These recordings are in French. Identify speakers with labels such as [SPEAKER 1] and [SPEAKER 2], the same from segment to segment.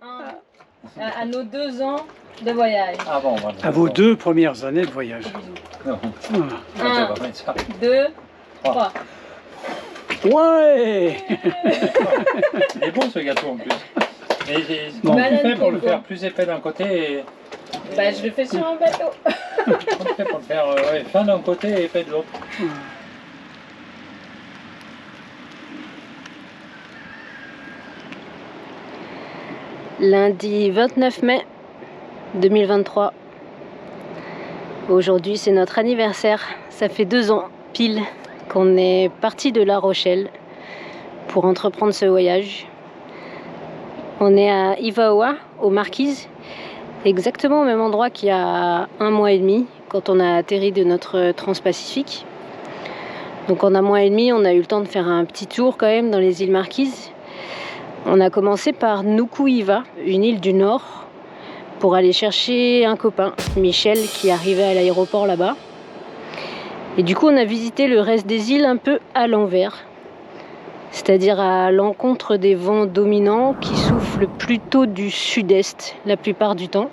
[SPEAKER 1] À nos 2 ans de voyage.
[SPEAKER 2] Ah bon, voilà.
[SPEAKER 3] À vos 2 premières années de voyage.
[SPEAKER 2] Non.
[SPEAKER 3] Ah.
[SPEAKER 1] 1, 2, 3.
[SPEAKER 3] Ouais.
[SPEAKER 2] Il est bon ce gâteau en plus. Mais
[SPEAKER 3] Bon.
[SPEAKER 2] comment tu fais pour le
[SPEAKER 1] Banane
[SPEAKER 2] faire plus épais d'un côté et
[SPEAKER 1] Bah, je le fais sur un bateau.
[SPEAKER 2] comment tu fais pour le faire fin d'un côté et épais de l'autre?
[SPEAKER 4] Lundi 29 mai 2023. Aujourd'hui c'est notre anniversaire. Ça fait 2 ans pile qu'on est parti de La Rochelle pour entreprendre ce voyage. On est à Ivaoa, aux Marquises, exactement au même endroit qu'il y a 1 mois et demi quand on a atterri de notre Transpacifique. Donc en 1 mois et demi on a eu le temps de faire un petit tour quand même dans les îles Marquises. On a commencé par Nuku-Hiva, une île du Nord, pour aller chercher un copain, Michel, qui arrivait à l'aéroport là-bas. Et du coup, on a visité le reste des îles un peu à l'envers, c'est-à-dire à l'encontre des vents dominants qui soufflent plutôt du sud-est la plupart du temps.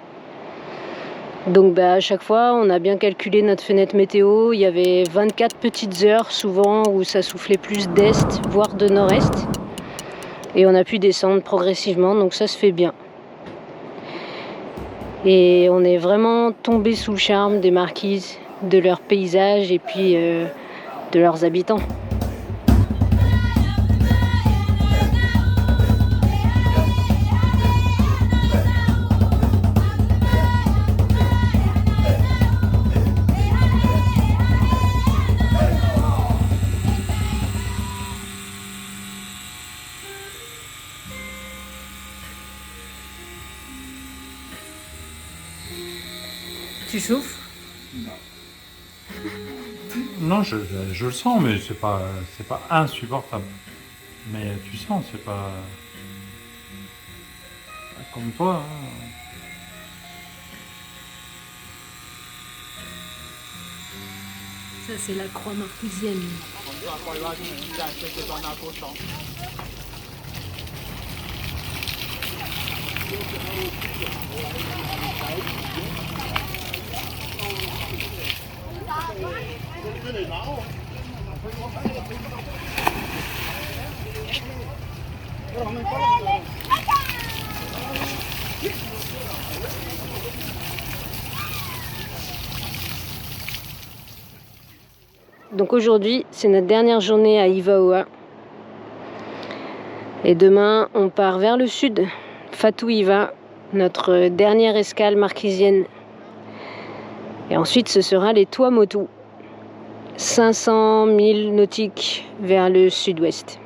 [SPEAKER 4] Donc à chaque fois, on a bien calculé notre fenêtre météo. Il y avait 24 petites heures souvent où ça soufflait plus d'est, voire de nord-est. Et on a pu descendre progressivement, donc ça se fait bien. Et on est vraiment tombé sous le charme des Marquises, de leur paysage et puis de leurs habitants.
[SPEAKER 1] Tu souffres?
[SPEAKER 5] Non, je le sens, mais c'est pas insupportable. Mais tu sens, c'est pas comme toi. Hein.
[SPEAKER 4] Ça, c'est la croix marquisienne. Donc aujourd'hui, c'est notre dernière journée à Ivaoa. Et demain, on part vers le sud, Fatu-Hiva, notre dernière escale marquisienne. Et ensuite, ce sera les Tuamotu, 500 milles nautiques vers le sud-ouest.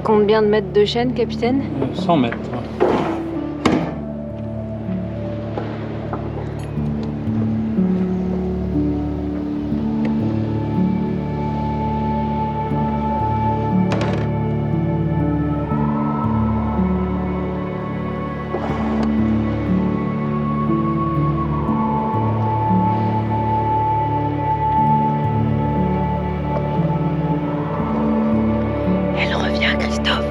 [SPEAKER 4] Combien de mètres de chaîne, capitaine?
[SPEAKER 5] 100 mètres.
[SPEAKER 4] Elle revient, Christophe.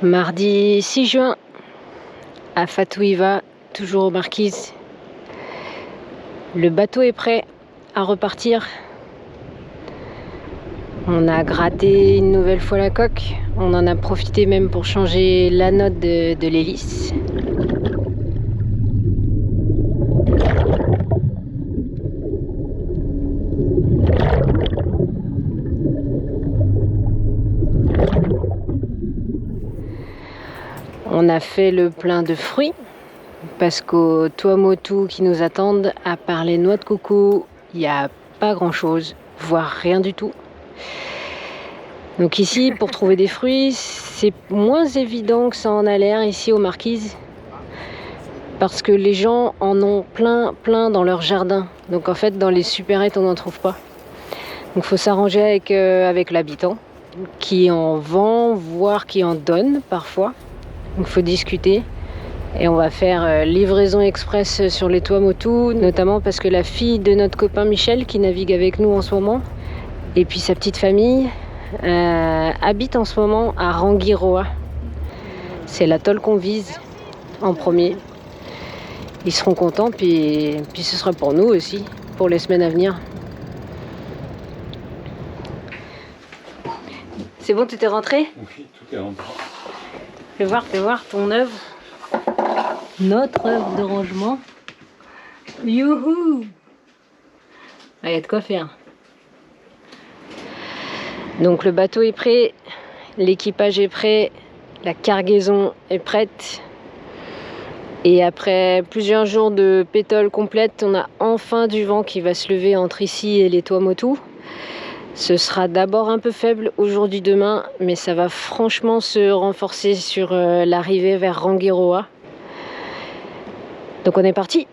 [SPEAKER 4] Mardi 6 juin, à Fatouiva, toujours aux Marquises. Le bateau est prêt à repartir. On a gratté une nouvelle fois la coque. On en a profité même pour changer la note de l'hélice. On a fait le plein de fruits parce qu'au Tuamotu qui nous attendent, à part les noix de coco, il n'y a pas grand chose, voire rien du tout. Donc ici, pour trouver des fruits, c'est moins évident que ça en a l'air ici aux Marquises, parce que les gens en ont plein dans leur jardin. Donc en fait, dans les supérettes, on n'en trouve pas. Donc il faut s'arranger avec l'habitant, qui en vend, voire qui en donne parfois. Donc il faut discuter. Et on va faire livraison express sur les Tuamotu, notamment parce que la fille de notre copain Michel, qui navigue avec nous en ce moment, et puis sa petite famille, habite en ce moment à Rangiroa. C'est l'atoll qu'on vise en premier. Ils seront contents, puis ce sera pour nous aussi, pour les semaines à venir. C'est bon, tu t'es rentré?
[SPEAKER 5] Oui, tout est rentré.
[SPEAKER 4] Fais voir ton œuvre. Notre œuvre de rangement. Youhou! Il y a de quoi faire. Donc le bateau est prêt, l'équipage est prêt, la cargaison est prête. Et après plusieurs jours de pétole complète, on a enfin du vent qui va se lever entre ici et les Tuamotu. Ce sera d'abord un peu faible aujourd'hui, demain, mais ça va franchement se renforcer sur l'arrivée vers Rangiroa. Donc on est parti.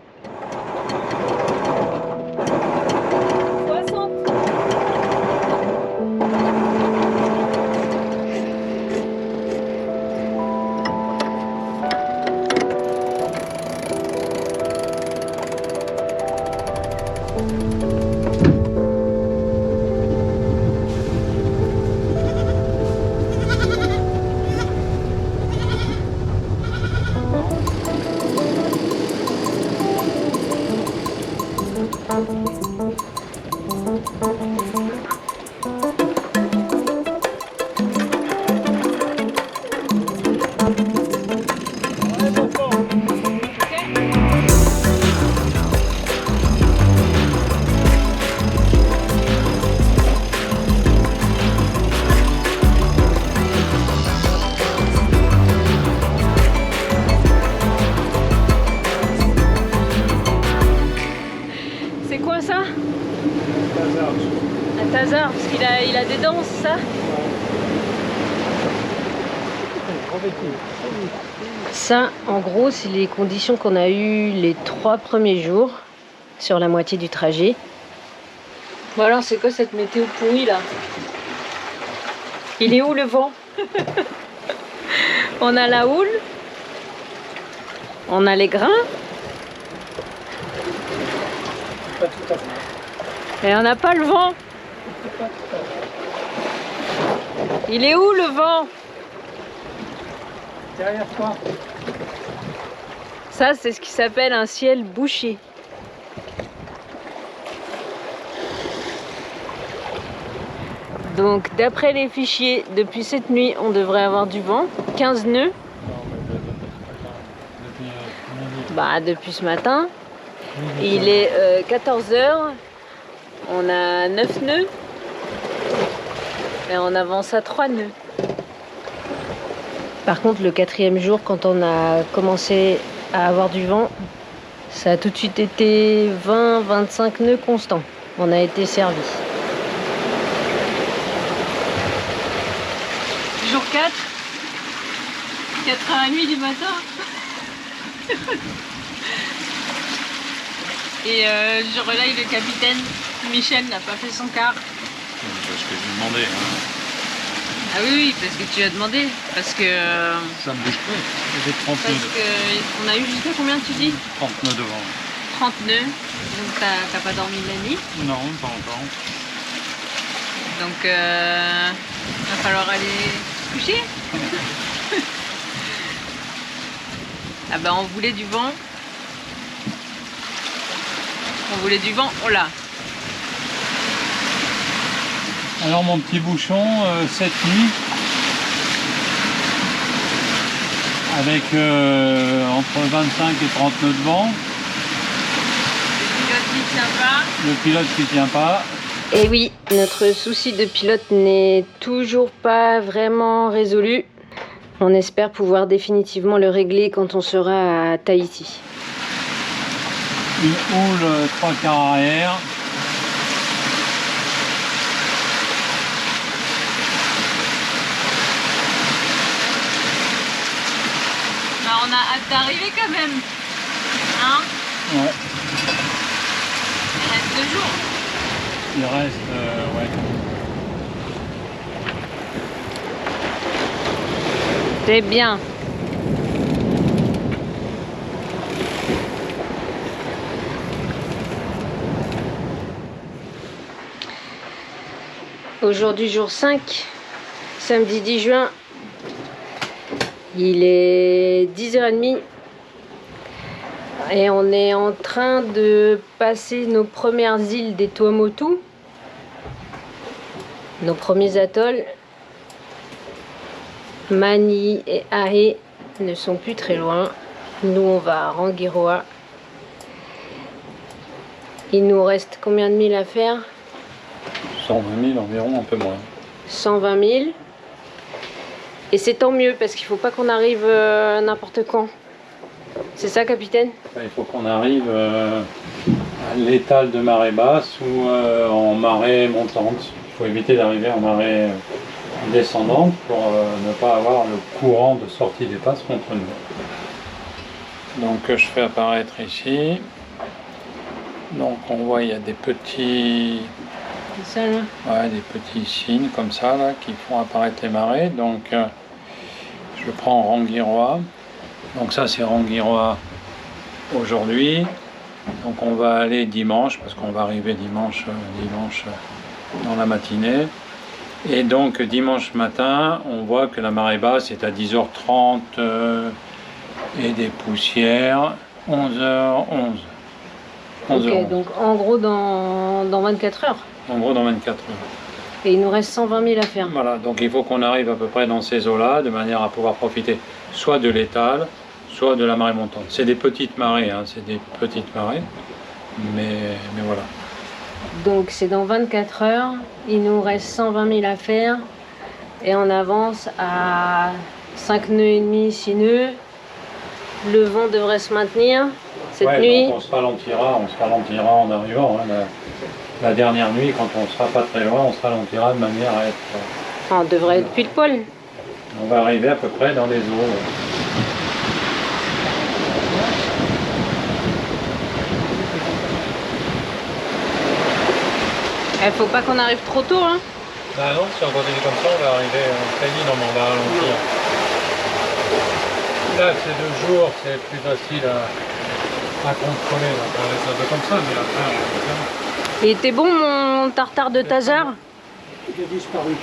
[SPEAKER 4] C'est quoi ça? Un taser, parce qu'il a des dents, c'est ça? Ça, en gros, c'est les conditions qu'on a eues les 3 premiers jours sur la moitié du trajet. Bon alors, c'est quoi cette météo pourrie là? Il est où le vent? On a la houle, on a les grains,
[SPEAKER 2] Pas tout à fait.
[SPEAKER 4] et on n'a pas le vent. Il est où le vent?
[SPEAKER 2] Derrière toi.
[SPEAKER 4] Ça, c'est ce qui s'appelle un ciel bouché. Donc, d'après les fichiers, depuis cette nuit, on devrait avoir du vent. 15 nœuds. Depuis ce matin. Il est 14 h. On a 9 nœuds. Et on avance à 3 nœuds. Par contre, le 4e jour, quand on a commencé à avoir du vent, ça a tout de suite été 20-25 nœuds constants. On a été servi. Jour 4, 4h30 du matin. Et je relaye le capitaine. Michel n'a pas fait son quart.
[SPEAKER 5] Parce que j'ai demandé.
[SPEAKER 4] Ah oui, parce que tu as demandé. Parce que.
[SPEAKER 5] Ça me bouge pas. J'ai 30
[SPEAKER 4] Parce
[SPEAKER 5] nœuds.
[SPEAKER 4] qu'on a eu jusqu'à combien tu dis?
[SPEAKER 5] 30 nœuds devant.
[SPEAKER 4] 30 nœuds. Donc t'as pas dormi de la nuit.
[SPEAKER 5] Non, pas encore.
[SPEAKER 4] Donc va falloir aller se coucher.
[SPEAKER 1] Ah bah on voulait du vent. On voulait du vent, on l'a.
[SPEAKER 5] Alors mon petit bouchon, cette nuit, avec entre 25 et 30 nœuds de vent.
[SPEAKER 1] Le pilote qui tient pas.
[SPEAKER 5] Le pilote qui tient pas.
[SPEAKER 4] Et oui, notre souci de pilote n'est toujours pas vraiment résolu. On espère pouvoir définitivement le régler quand on sera à Tahiti.
[SPEAKER 5] Une houle 3 quarts arrière.
[SPEAKER 1] Bah, on a hâte d'arriver quand même. Hein?
[SPEAKER 5] Ouais.
[SPEAKER 1] Il reste 2 jours.
[SPEAKER 5] Il reste, ouais.
[SPEAKER 4] C'est bien. Aujourd'hui, jour 5, samedi 10 juin. Il est 10h30 et on est en train de passer nos premières îles des Tuamotu, nos premiers atolls. Mani et Ahe ne sont plus très loin. Nous, on va à Rangiroa. Il nous reste combien de milles à faire?
[SPEAKER 5] 120 000 environ, un peu moins.
[SPEAKER 4] 120 000. Et c'est tant mieux parce qu'il faut pas qu'on arrive n'importe quand. C'est ça, capitaine?
[SPEAKER 5] Il faut qu'on arrive à l'étal de marée basse ou en marée montante. Il faut éviter d'arriver en marée descendante pour ne pas avoir le courant de sortie des passes contre nous. Donc je fais apparaître ici. Donc on voit il y a des petits...
[SPEAKER 4] C'est ça, là?
[SPEAKER 5] Ouais, des petits signes comme ça là, qui font apparaître les marées. Donc je prends Rangiroa. Donc ça c'est Rangiroa aujourd'hui. Donc on va aller dimanche parce qu'on va arriver dimanche dans la matinée. Et donc dimanche matin, on voit que la marée basse est à 10h30 et des poussières 11h11.
[SPEAKER 4] Ok, donc en gros dans 24 heures.
[SPEAKER 5] En gros dans 24 heures.
[SPEAKER 4] Et il nous reste 120 000 à faire.
[SPEAKER 5] Voilà, donc il faut qu'on arrive à peu près dans ces eaux-là, de manière à pouvoir profiter soit de l'étal, soit de la marée montante. C'est des petites marées, hein, c'est des petites marées, mais voilà.
[SPEAKER 4] Donc c'est dans 24 heures. Il nous reste 120 000 à faire. Et on avance à 5 nœuds et demi, 6 nœuds. Le vent devrait se maintenir cette nuit.
[SPEAKER 5] Donc on se ralentira en arrivant. Hein, la dernière nuit, quand on sera pas très loin, on se ralentira de manière à être...
[SPEAKER 4] On devrait être pile poil.
[SPEAKER 5] On va arriver à peu près dans les eaux.
[SPEAKER 4] Il faut pas qu'on arrive trop tôt, hein.
[SPEAKER 5] Bah non, si on continue comme ça, on va arriver très vite, on va ralentir. Là, c'est 2 jours, c'est plus facile à contrôler. On va laisser un peu comme ça, mais après, on va faire.
[SPEAKER 4] Il était bon mon tartare de Tazar?
[SPEAKER 3] Il a disparu.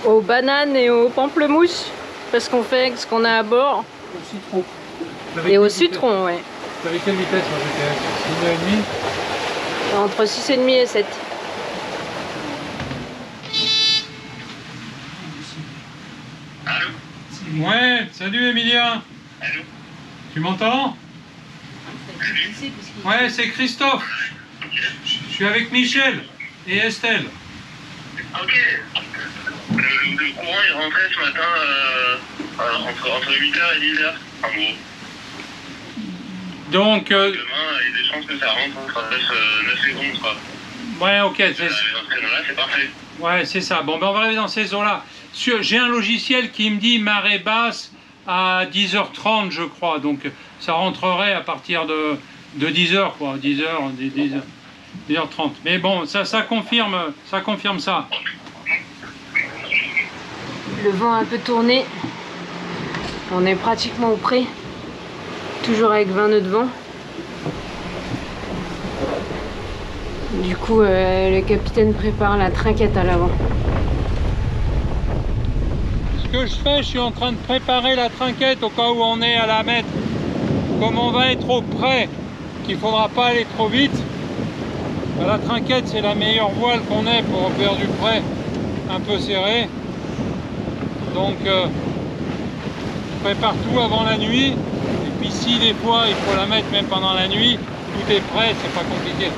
[SPEAKER 4] Aux bananes et aux pamplemousses. Parce qu'on fait ce qu'on a à bord.
[SPEAKER 3] Au citron.
[SPEAKER 4] Et au citron, ouais.
[SPEAKER 5] Avec quelle vitesse en GPS? 6,5?
[SPEAKER 4] Entre 6,5 et 7.
[SPEAKER 5] Ouais, salut Emilien.
[SPEAKER 6] Allô?
[SPEAKER 5] Tu m'entends? Ouais, c'est Christophe. Je suis avec Michel et Estelle.
[SPEAKER 6] Ok. Le courant est rentré ce matin entre 8h et 10h, en gros.
[SPEAKER 5] Donc,
[SPEAKER 6] Demain, il y a des chances que ça rentre, ça reste 9 secondes, quoi.
[SPEAKER 5] ouais, ok.
[SPEAKER 6] Dans ce créneau-là, c'est parfait.
[SPEAKER 5] Ouais, c'est ça. Bon, ben on va arriver dans ces eaux-là. J'ai un logiciel qui me dit marée basse à 10h30, je crois. Donc, ça rentrerait à partir de 10h, quoi. 10h30. Mais bon, ça confirme ça.
[SPEAKER 4] Le vent a un peu tourné. On est pratiquement au pré. Toujours avec 20 nœuds de vent. Du coup, le capitaine prépare la trinquette à l'avant.
[SPEAKER 5] Ce que je fais, je suis en train de préparer la trinquette au cas où on est à la mettre. Comme on va être au près, qu'il ne faudra pas aller trop vite, ben, la trinquette c'est la meilleure voile qu'on ait pour faire du près un peu serré. Donc je prépare tout avant la nuit. Et puis si des fois il faut la mettre même pendant la nuit, tout est prêt, c'est pas compliqué.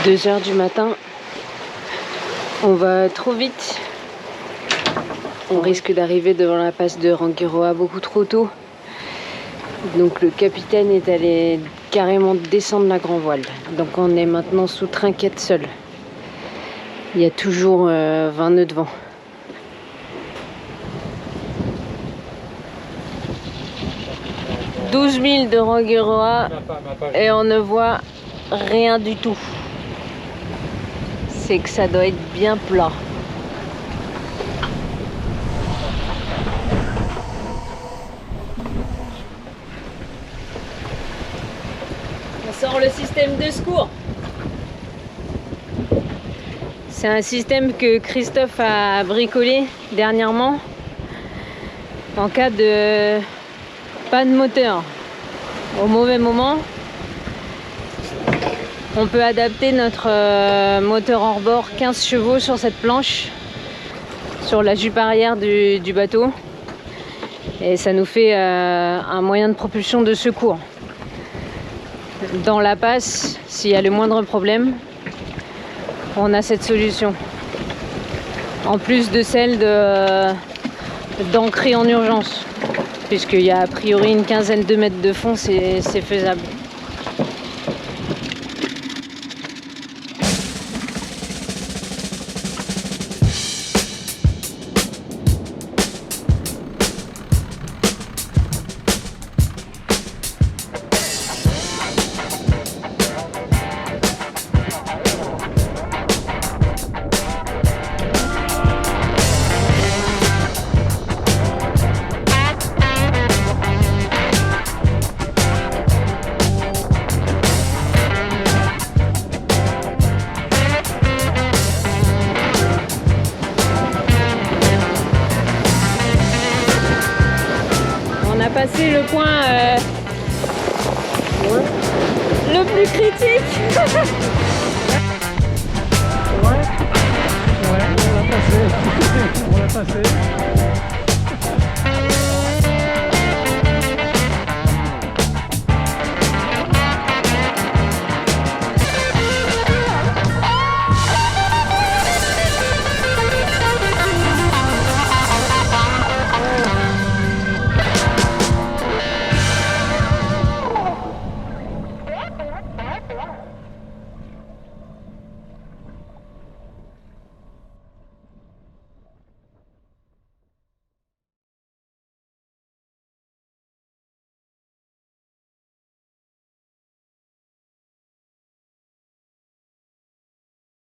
[SPEAKER 5] «
[SPEAKER 4] 2 heures du matin, on va trop vite. On risque d'arriver devant la passe de Rangiroa beaucoup trop tôt. Donc le capitaine est allé carrément descendre la grand voile. Donc on est maintenant sous trinquette seul. Il y a toujours 20 nœuds de vent. « 12 000 de Rangiroa et on ne voit rien du tout. C'est que ça doit être bien plat. On sort le système de secours. C'est un système que Christophe a bricolé dernièrement en cas de panne moteur. Au mauvais moment, on peut adapter notre moteur hors-bord 15 chevaux sur cette planche, sur la jupe arrière du bateau. Et ça nous fait un moyen de propulsion de secours. Dans la passe, s'il y a le moindre problème, on a cette solution. En plus de celle d'ancrer en urgence, puisqu'il y a a priori une quinzaine de mètres de fond, c'est faisable. Passé le point le plus critique.
[SPEAKER 3] Ouais, on l'a passé. On l'a passé.